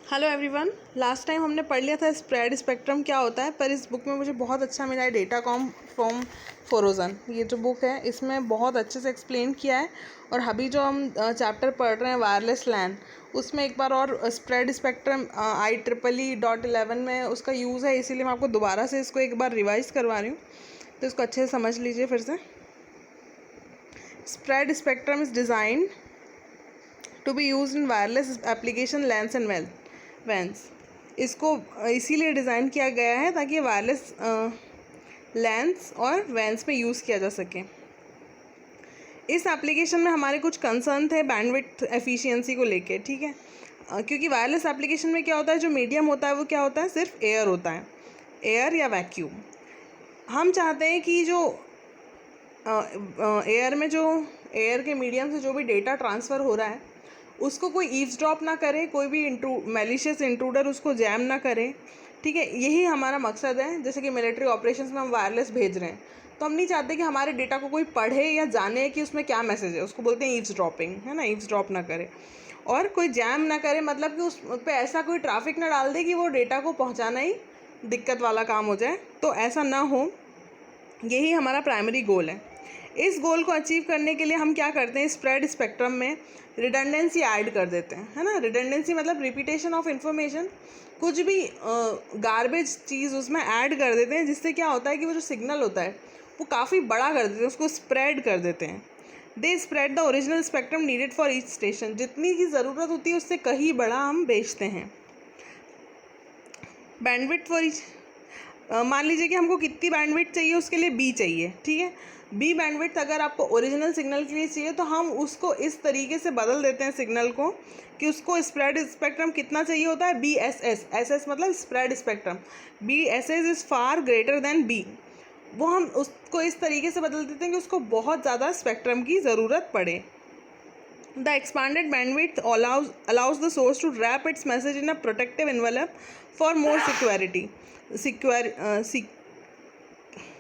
Hello everyone. Last time हमने पढ़ लिया था स्प्रेड स्पेक्ट्रम क्या होता है, पर इस बुक में मुझे बहुत अच्छा मिला है डेटाकॉम फ्रॉम फोरोजन। ये जो बुक है इसमें बहुत अच्छे से एक्सप्लेन किया है। और अभी जो हम चैप्टर पढ़ रहे हैं वायरलेस लैन, उसमें एक बार और स्प्रेड स्पेक्ट्रम IEEE.11 में उसका यूज़ है, इसीलिए मैं आपको दोबारा से इसको एक बार रिवाइज करवा रही हूँ, तो इसको अच्छे से समझ लीजिए फिर से। Spread spectrum is design to be use in wireless application LANs and WANs. इसको इसीलिए डिज़ाइन किया गया है ताकि वायरलेस लैंस और वैन्स में यूज़ किया जा सके। इस एप्लीकेशन में हमारे कुछ कंसर्न थे बैंडविड्थ एफिशिएंसी को लेके, ठीक है। क्योंकि वायरलेस एप्लीकेशन में क्या होता है, जो मीडियम होता है वो क्या होता है, सिर्फ एयर होता है, एयर या वैक्यूम। हम चाहते हैं कि जो एयर के मीडियम से जो भी डेटा ट्रांसफ़र हो रहा है उसको कोई ईव्सड्रॉप ना करे, कोई भी मैलिशियस इंट्रूडर उसको जैम ना करे, ठीक है। यही हमारा मकसद है। जैसे कि मिलिट्री ऑपरेशंस में हम वायरलेस भेज रहे हैं, तो हम नहीं चाहते कि हमारे डेटा को कोई पढ़े या जाने कि उसमें क्या मैसेज है, उसको बोलते हैं ईव्सड्रॉपिंग, है ना। ईव्सड्रॉप ना करे और कोई जैम ना करे, मतलब कि उस पर ऐसा कोई ट्रैफिक ना डाल दे कि वो डेटा को पहुँचाना ही दिक्कत वाला काम हो जाए। तो ऐसा ना हो, यही हमारा प्राइमरी गोल है। इस गोल को अचीव करने के लिए हम क्या करते हैं, स्प्रेड स्पेक्ट्रम में रिडंडेंसी ऐड कर देते हैं, है ना। रिडंडेंसी मतलब रिपीटेशन ऑफ इन्फॉर्मेशन, कुछ भी गार्बेज चीज़ उसमें ऐड कर देते हैं, जिससे क्या होता है कि वो जो सिग्नल होता है वो काफ़ी बड़ा कर देते हैं, उसको स्प्रेड कर देते हैं। They spread the original spectrum needed for each station. जितनी की ज़रूरत होती है उससे कहीं बड़ा हम बेचते हैं। बैंडविड्थ फॉर ईच, मान लीजिए कि हमको कितनी बैंडविड्थ चाहिए, उसके लिए बी चाहिए, ठीक है। बी बैंडविड्थ अगर आपको ओरिजिनल सिग्नल के लिए चाहिए तो हम उसको इस तरीके से बदल देते हैं सिग्नल को कि उसको स्प्रेड स्पेक्ट्रम कितना चाहिए होता है, BSS। SS मतलब spread spectrum. BSS is far greater than B. वो हम उसको इस तरीके से बदल देते हैं कि उसको बहुत ज़्यादा स्पेक्ट्रम की ज़रूरत पड़े। The expanded bandwidth allows the source to wrap its message in a protective envelope for more security.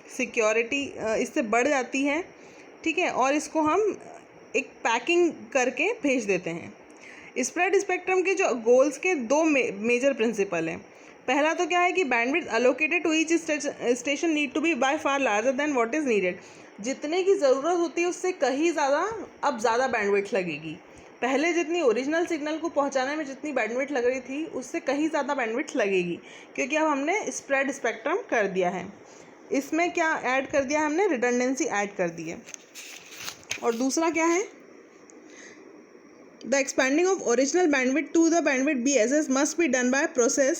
Security इससे बढ़ जाती है, ठीक है। और इसको हम एक पैकिंग करके भेज देते हैं। स्प्रेड स्पेक्ट्रम के जो गोल्स के दो मेजर प्रिंसिपल हैं। पहला तो क्या है कि bandwidth allocated to each station need to be by far larger than what is needed. जितने की ज़रूरत होती है उससे कहीं ज़्यादा अब ज़्यादा बैंडविड्थ लगेगी। पहले जितनी ओरिजिनल सिग्नल को पहुंचाने में जितनी बैंडविड्थ लग रही थी उससे कहीं ज़्यादा बैंडविड्थ लगेगी, क्योंकि अब हमने स्प्रेड स्पेक्ट्रम कर दिया है। इसमें क्या ऐड कर दिया है हमने, रिडंडेंसी ऐड कर दी है। और दूसरा क्या है, The expanding of original bandwidth to the bandwidth BSS must be done by a process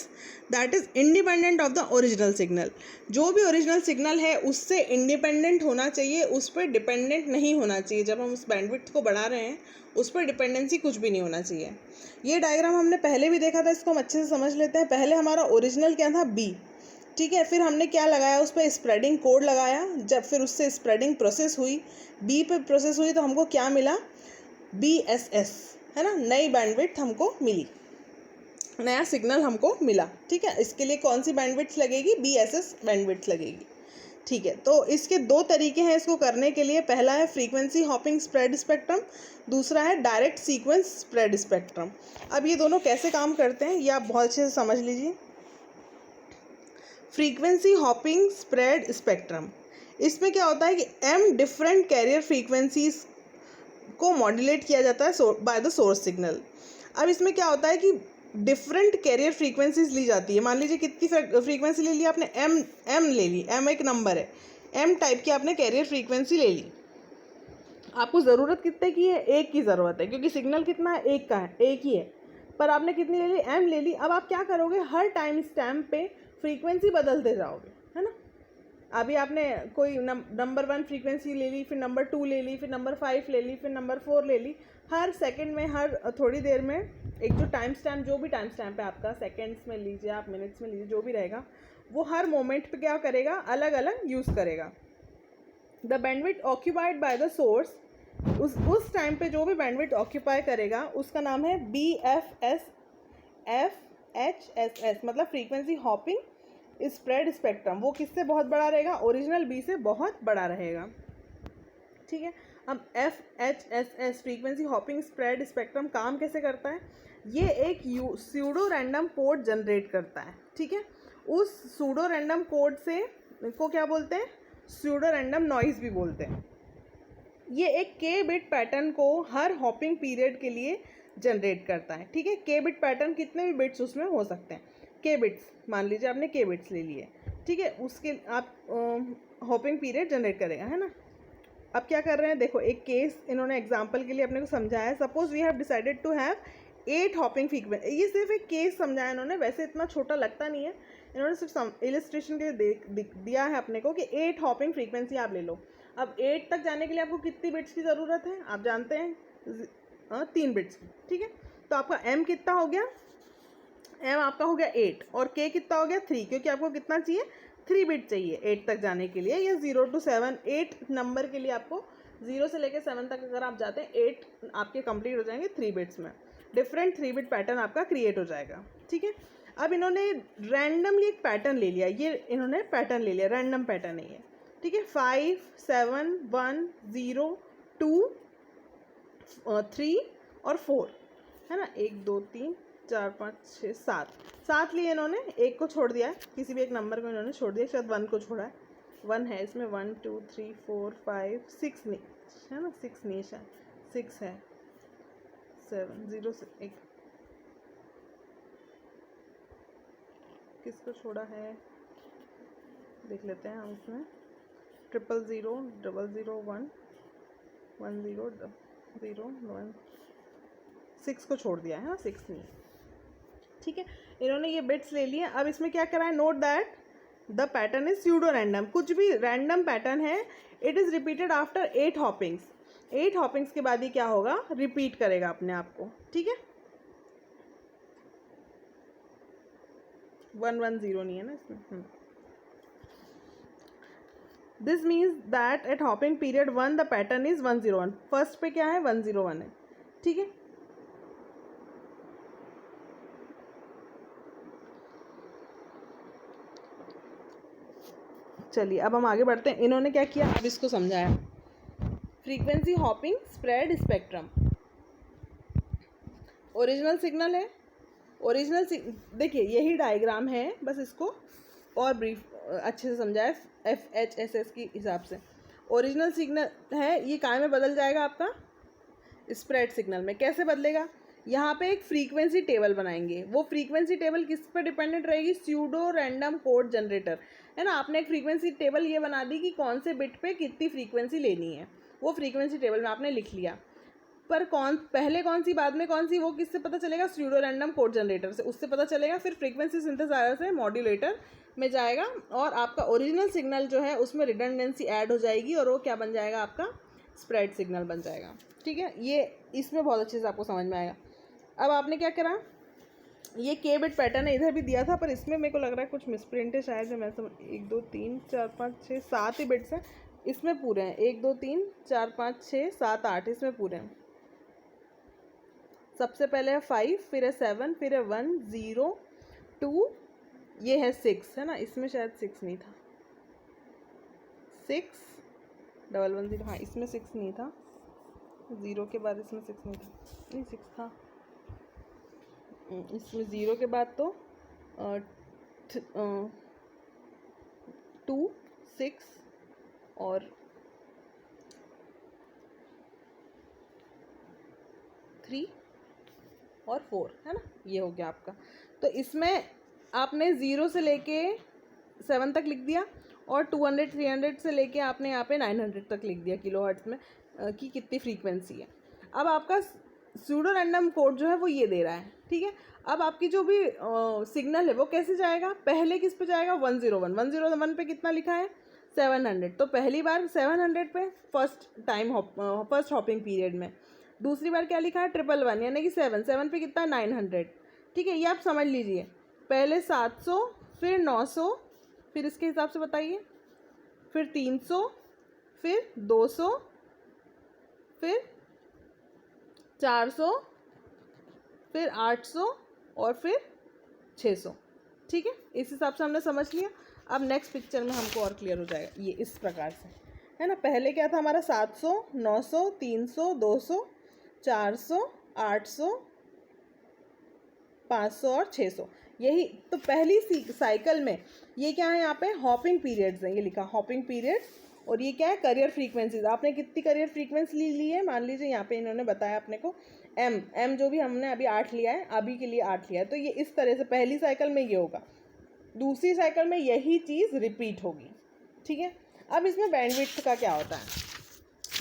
that is independent of the original signal. जो भी ओरिजिनल सिग्नल है उससे इंडिपेंडेंट होना चाहिए, उस पर डिपेंडेंट नहीं होना चाहिए। जब हम उस बैंडविड्थ को बढ़ा रहे हैं उस पर डिपेंडेंसी कुछ भी नहीं होना चाहिए। ये डायग्राम हमने पहले भी देखा था, इसको हम अच्छे से समझ लेते हैं। पहले हमारा ओरिजिनल क्या था, B, ठीक है। फिर हमने क्या लगाया, उस पर स्प्रेडिंग कोड लगाया। जब फिर उससे स्प्रेडिंग प्रोसेस हुई, B पे प्रोसेस हुई, तो हमको क्या मिला, BSS, है ना। नई बैंडविड्थ हमको मिली, नया सिग्नल हमको मिला, ठीक है। इसके लिए कौन सी बैंडविड्थ लगेगी, BSS बैंडविड्थ लगेगी, ठीक है। तो इसके दो तरीके हैं इसको करने के लिए। पहला है फ्रीक्वेंसी हॉपिंग स्प्रेड स्पेक्ट्रम, दूसरा है डायरेक्ट सीक्वेंस स्प्रेड स्पेक्ट्रम। अब ये दोनों कैसे काम करते हैं ये आप बहुत अच्छे से समझ लीजिए। फ्रीक्वेंसी हॉपिंग स्प्रेड स्पेक्ट्रम, इसमें क्या होता है कि M डिफरेंट कैरियर फ्रीक्वेंसीज को मॉड्यूलेट किया जाता है बाय द सोर्स सिग्नल। अब इसमें क्या होता है कि डिफरेंट कैरियर फ्रीक्वेंसीज ली जाती है। मान लीजिए कितनी फ्रीक्वेंसी ले ली आपने, M ले ली, M एक नंबर है, M टाइप की आपने कैरियर फ्रीक्वेंसी ले ली। आपको ज़रूरत कितने की है, एक की ज़रूरत है, क्योंकि सिग्नल कितना है, एक का है, एक ही है, पर आपने कितनी ले ली, M ले ली। अब आप क्या करोगे, हर टाइम स्टैम्प पे फ्रीक्वेंसी बदलते जाओगे, है ना। अभी आपने कोई नंबर 1 फ्रीक्वेंसी ले ली, फिर नंबर 2 ले ली, फिर नंबर 5 ले ली, फिर नंबर 4 ले ली। हर सेकंड में, हर थोड़ी देर में एक जो टाइम स्टैम्प, जो भी टाइम स्टैम्प है आपका, सेकंड्स में लीजिए आप, मिनट्स में लीजिए, जो भी रहेगा वो हर मोमेंट पे क्या करेगा, अलग अलग यूज़ करेगा। The bandwidth occupied by the source, उस टाइम पे जो भी बैंडविड्थ ऑक्यूपाई करेगा उसका नाम है BFS FHSS, मतलब फ्रीक्वेंसी हॉपिंग स्प्रेड स्पेक्ट्रम। वो किससे बहुत बड़ा रहेगा, ओरिजिनल B से बहुत बड़ा रहेगा, ठीक है। अब FHSS frequency hopping spread spectrum काम कैसे करता है? ये एक स्यूडो रैंडम कोड जनरेट करता है, ठीक है। उस स्यूडो रैंडम कोड से को क्या बोलते हैं? स्यूडो रैंडम नॉइज़ भी बोलते हैं। ये एक के बिट पैटर्न को हर हॉपिंग पीरियड के लिए जनरेट करता है, ठीक है। के बिट पैटर्न कितने भी बिट्स उसमें हो सकते हैं। के बिट्स मान लीजिए आपने के बिट्स ले लिए, ठीक है, उसके आप हॉपिंग पीरियड जनरेट करेगा, है ना। अब क्या कर रहे हैं, देखो एक केस इन्होंने एग्जांपल के लिए अपने को समझाया। Suppose we have decided to have 8 hopping frequency. ये सिर्फ एक केस समझाया इन्होंने, वैसे इतना छोटा लगता नहीं है, इन्होंने सिर्फ इलिस्ट्रेशन के लिए दिया है अपने को कि 8 हॉपिंग फ्रीक्वेंसी आप ले लो। अब 8 तक जाने के लिए आपको कितनी बिट्स की ज़रूरत है? आप जानते हैं 3 बिट्स की, ठीक है। तो आपका m कितना हो गया? m आपका हो गया 8 और k कितना हो गया 3, क्योंकि आपको कितना चाहिए? 3 बिट चाहिए 8 तक जाने के लिए, या 0 to 7 8 नंबर के लिए आपको 0 से लेकर 7 तक अगर आप जाते हैं 8 आपके कंप्लीट हो जाएंगे 3 बिट्स में। डिफरेंट 3 बिट पैटर्न आपका क्रिएट हो जाएगा, ठीक है। अब इन्होंने रैंडमली एक पैटर्न ले लिया, ये इन्होंने पैटर्न ले लिया, रैंडम पैटर्न नहीं है, ठीक है। 5 7 1 0 2 3 और 4, है ना। 1 2 3 4 5 6 7 लिए इन्होंने, एक को छोड़ दिया है, किसी भी एक नंबर को इन्होंने छोड़ दिया, शायद 1 को छोड़ा है। 1 है इसमें, 1 2 3 4 5 6 नहीं है ना, 6 नहीं शायद 6 है, 7 0 से 1 किसको छोड़ा है देख लेते हैं हम उसमें। 0 0 0 0 1 1 0 0 1 6 को छोड़ दिया है ना, 6 नहीं, ठीक है। इन्होंने ये बिट्स ले लिए। अब इसमें क्या करा है? Note that the pattern is pseudo random. कुछ भी रैंडम पैटर्न है, it is repeated after 8 Hopkins. 8 Hopkins के बाद ही क्या होगा? रिपीट करेगा अपने आप को, ठीक है। 1 1 0 नहीं है ना इसमें। This means that at hopping period 1 the pattern is 1 0 1। First पे क्या है? 1 0 1 है, ठीक है। चलिए अब हम आगे बढ़ते हैं। इन्होंने क्या किया, अब इसको समझाया। Frequency hopping spread spectrum, original signal है। ओरिजिनल देखिए यही डायग्राम है, बस इसको और ब्रीफ अच्छे से समझाए FHSS की हिसाब से। ओरिजिनल सिग्नल है, ये काय में बदल जाएगा आपका? स्प्रेड सिग्नल में। कैसे बदलेगा? यहाँ पे एक फ्रीक्वेंसी टेबल बनाएंगे। वो फ्रीक्वेंसी टेबल किस पर डिपेंडेंट रहेगी? स्यूडो रैंडम कोड जनरेटर, है ना। आपने एक फ्रीक्वेंसी टेबल ये बना दी कि कौन से बिट पे कितनी फ्रीक्वेंसी लेनी है, वो फ्रीक्वेंसी टेबल में आपने लिख लिया। पर पहले कौन सी बाद में कौन सी, वो किससे पता चलेगा? स्यूडो रैंडम कोड जनरेटर से, उससे पता चलेगा। फिर फ्रीक्वेंसी सिंथेसाइजर से मॉड्यूलेटर में जाएगा और आपका ओरिजिनल सिग्नल जो है उसमें रिडंडेंसी ऐड हो जाएगी और वो क्या बन जाएगा? आपका स्प्रेड सिग्नल बन जाएगा, ठीक है। ये इसमें बहुत अच्छे से आपको समझ में आएगा। अब आपने क्या करा, ये के बिट पैटर्न है, इधर भी दिया था पर इसमें मेरे को लग रहा है कुछ मिसप्रिंट है शायद, मैं समझ 1 2 3 4 5 6 7 ही बिट्स हैं, इसमें पूरे हैं। 1 2 3 4 5 6 7 8 इसमें पूरे हैं। सबसे पहले है 5, फिर है 7, फिर है 1 0 2, ये है 6, है ना। इसमें शायद 6 नहीं था, 6 1 1 0, हाँ इसमें 6 नहीं था, 0 के बाद इसमें 6 नहीं था, नहीं 6 था इसमें। 0 के बाद तो 2 6 और 3 और 4, है ना। ये हो गया आपका। तो इसमें आपने 0 से लेके 7 तक लिख दिया और 200 300 से लेके आपने यहाँ पे 900 तक लिख दिया किलोहर्ट्ज़ में कि कितनी फ्रीक्वेंसी है। अब आपका स्यूडो रैंडम कोड जो है वो ये दे रहा है, ठीक है। अब आपकी जो भी सिग्नल है वो कैसे जाएगा? पहले किस पे जाएगा? 101। 101 पे कितना लिखा है? 700। तो पहली बार 700 पे फर्स्ट हॉपिंग पीरियड में। दूसरी बार क्या लिखा है? 111 यानी कि 7 पे कितना? 900, ठीक है। ये आप समझ लीजिए, पहले 700, फिर 900, फिर इसके हिसाब से बताइए, फिर 300, फिर 200, फिर 400, फिर 800 और फिर 600, ठीक है। इस हिसाब से हमने समझ लिया। अब नेक्स्ट पिक्चर में हमको और क्लियर हो जाएगा ये इस प्रकार से, है ना। पहले क्या था हमारा 700, 900, 300, 200, 400, 800, 500 और 600, यही तो पहली साइकिल में ये क्या है, यहाँ पे हॉपिंग पीरियड्स हैं, ये लिखा हॉपिंग पीरियड्स। और ये क्या है, करियर फ्रीक्वेंसीज। आपने कितनी करियर फ्रीक्वेंसी ली है, मान लीजिए यहाँ पे इन्होंने बताया अपने को एम जो भी हमने अभी 8 लिया है, अभी के लिए 8 लिया है, तो ये इस तरह से पहली साइकिल में ये होगा, दूसरी साइकिल में यही चीज़ रिपीट होगी, ठीक है। अब इसमें बैंडविड्थ का क्या होता है,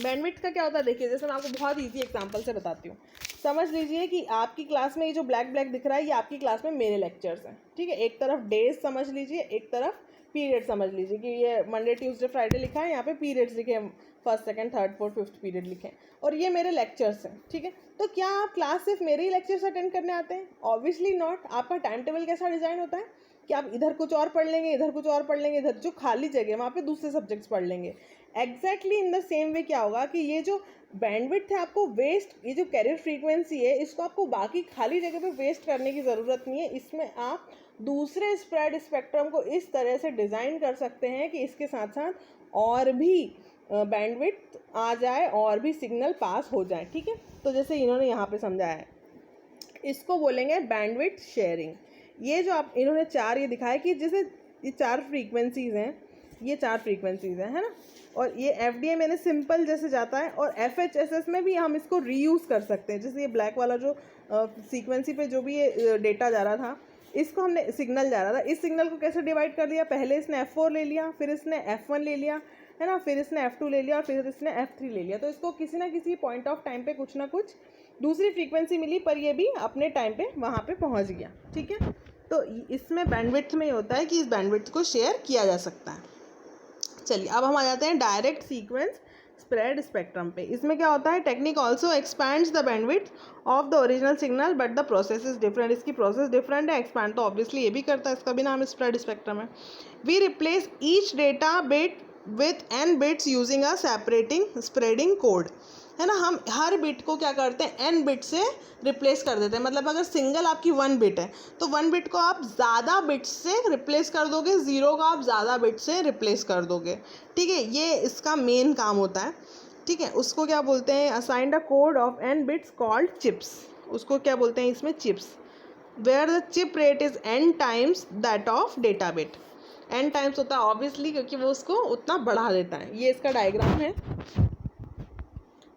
बैंडविड्थ का क्या होता है, देखिए जैसे मैं आपको बहुत ईजी एग्जांपल से बताती हूँ। समझ लीजिए कि आपकी क्लास में ये जो ब्लैक ब्लैक दिख रहा है, ये आपकी क्लास में मेरे लेक्चर्स हैं, ठीक है। एक तरफ डेज समझ लीजिए, एक तरफ पीरियड समझ लीजिए कि ये मंडे ट्यूसडे फ्राइडे लिखा है, यहाँ पे पीरियड्स लिखे हैं, first second third fourth fifth period लिखे हैं, और ये मेरे लेक्चर्स हैं, ठीक है। तो क्या आप क्लास सिर्फ मेरे ही लेक्चर्स अटेंड करने आते हैं? Obviously not. आपका टाइम टेबल कैसा डिज़ाइन होता है कि आप इधर कुछ और पढ़ लेंगे, इधर कुछ और पढ़ लेंगे, इधर जो खाली जगह वहाँ पे दूसरे सब्जेक्ट्स पढ़ लेंगे। Exactly in the same way क्या होगा कि ये जो बैंडविड्थ है आपको वेस्ट, ये जो कैरियर फ्रीक्वेंसी है, इसको आपको बाकी खाली जगह पे वेस्ट करने की ज़रूरत नहीं है। इसमें आप दूसरे स्प्रेड स्पेक्ट्रम को इस तरह से डिज़ाइन कर सकते हैं कि इसके साथ साथ और भी बैंडविड्थ आ जाए और भी सिग्नल पास हो जाए, ठीक है। तो जैसे इन्होंने यहाँ पे समझाया है, इसको बोलेंगे बैंडविड्थ शेयरिंग। ये जो आप इन्होंने चार ये दिखाया कि जैसे ये 4 फ्रीक्वेंसीज़ हैं, ये 4 फ्रीक्वेंसीज़ हैं, है ना। और ये FDM मैंने सिंपल जैसे जाता है, और FHSS में भी हम इसको रीयूज़ कर सकते हैं। जैसे ये ब्लैक वाला जो सीक्वेंसी पे जो भी ये डेटा जा रहा था, इसको हमने सिग्नल जा रहा था, इस सिग्नल को कैसे डिवाइड कर दिया, पहले इसने F4 ले लिया, फिर इसने F1 ले लिया, है ना, फिर इसने F2 ले लिया और फिर इसने F3 ले लिया। तो इसको किसी ना किसी पॉइंट ऑफ टाइम पे कुछ ना कुछ दूसरी फ्रीक्वेंसी मिली, पर ये भी अपने टाइम पे वहाँ पे पहुँच गया, ठीक है। तो इसमें बैंडविड्थ में ये होता है कि इस बैंडविड्थ को शेयर किया जा सकता है। चलिए अब हम आ जाते हैं डायरेक्ट सीक्वेंस स्प्रेड स्पेक्ट्रम पे। इसमें क्या होता है, technique also expands the bandwidth of the original signal but the process is different. इसकी प्रोसेस डिफरेंट है, एक्सपैंड तो ऑब्वियसली ये भी करता है, इसका भी नाम स्प्रेड स्पेक्ट्रम है। We replace each data bit with n bits using a separating spreading code, है ना। हम हर बिट को क्या करते हैं, n बिट से रिप्लेस कर देते हैं। मतलब अगर सिंगल आपकी 1 बिट है तो 1 बिट को आप ज़्यादा बिट्स से रिप्लेस कर दोगे, 0 को आप ज़्यादा बिट से रिप्लेस कर दोगे, ठीक है। ये इसका मेन काम होता है, ठीक है। उसको क्या बोलते हैं, assigned a code of n bits called chips. उसको क्या बोलते हैं इसमें, chips, where the chip rate is n times that of data bit. n times होता है ऑब्वियसली क्योंकि वो उसको उतना बढ़ा देता है। ये इसका डायग्राम है।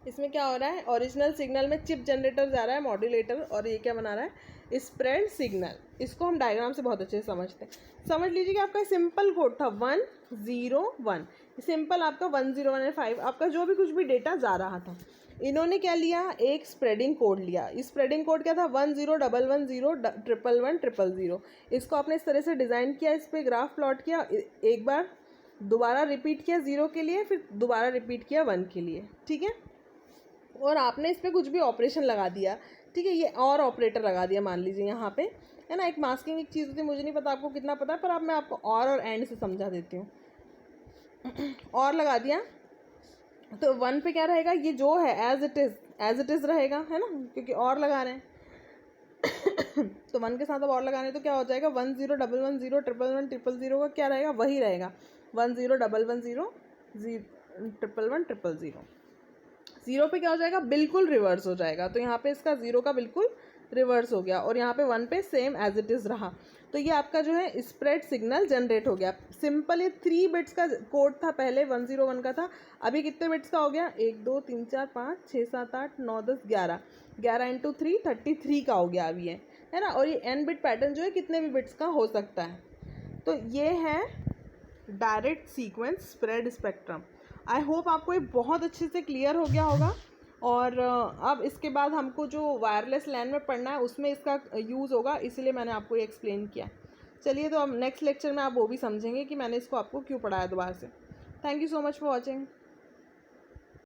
इसमें क्या हो रहा है, ओरिजिनल सिग्नल में चिप जनरेटर जा रहा है, मॉड्यूलेटर, और ये क्या बना रहा है, स्प्रेड सिग्नल। इसको हम डायग्राम से बहुत अच्छे से समझते हैं। समझ लीजिए कि आपका सिंपल कोड था 1 0 1, सिंपल आपका 1 0 1 5, आपका जो भी कुछ भी डेटा जा रहा था, इन्होंने क्या लिया, एक स्प्रेडिंग कोड लिया। इस स्प्रेडिंग कोड क्या था, 1 0 1 1 0 1 1 1 0 0। इसको आपने इस तरह से डिज़ाइन किया, इस पर ग्राफ प्लॉट किया, एक बार दोबारा रिपीट किया 0 के लिए, फिर दोबारा रिपीट किया 1 के लिए, ठीक है। और आपने इस पर कुछ भी ऑपरेशन लगा दिया, ठीक है। ये और ऑपरेटर लगा दिया, मान लीजिए यहाँ पे, है ना। एक मास्किंग एक चीज़ होती है, मुझे नहीं पता आपको कितना पता है, पर अब मैं आपको और एंड से समझा देती हूँ। और लगा दिया तो 1 पे क्या रहेगा, ये जो है एज इट इज़ रहेगा, है ना, क्योंकि और लगा रहे हैं। तो 1 के साथ अब और लगा रहे हैं तो क्या हो जाएगा, 1 0 1 1 0 1 1 1 0 का क्या रहेगा, वही रहेगा 1 0 1 1 0 1 1 1 0। 0 पे क्या हो जाएगा, बिल्कुल रिवर्स हो जाएगा। तो यहाँ पे इसका 0 का बिल्कुल रिवर्स हो गया, और यहाँ पे 1 पे सेम एज इट इज़ रहा। तो ये आपका जो है स्प्रेड सिग्नल जनरेट हो गया। सिंपल ये 3 बिट्स का कोड था, पहले 1 0 1 का था, अभी कितने बिट्स का हो गया, 1 2 3 4 5 6 7 8 9 10 11, 11 इंटू 3 33 का हो गया अभी ये, है ना। और ये n बिट पैटर्न जो है कितने भी बिट्स का हो सकता है। तो ये है direct sequence spread spectrum. I hope आपको ये बहुत अच्छे से क्लियर हो गया होगा। और अब इसके बाद हमको जो वायरलेस लैन में पढ़ना है उसमें इसका यूज़ होगा, इसलिए मैंने आपको ये एक्सप्लेन किया। चलिए, तो अब नेक्स्ट लेक्चर में आप वो भी समझेंगे कि मैंने इसको आपको क्यों पढ़ाया दोबारा से। Thank you so much for watching.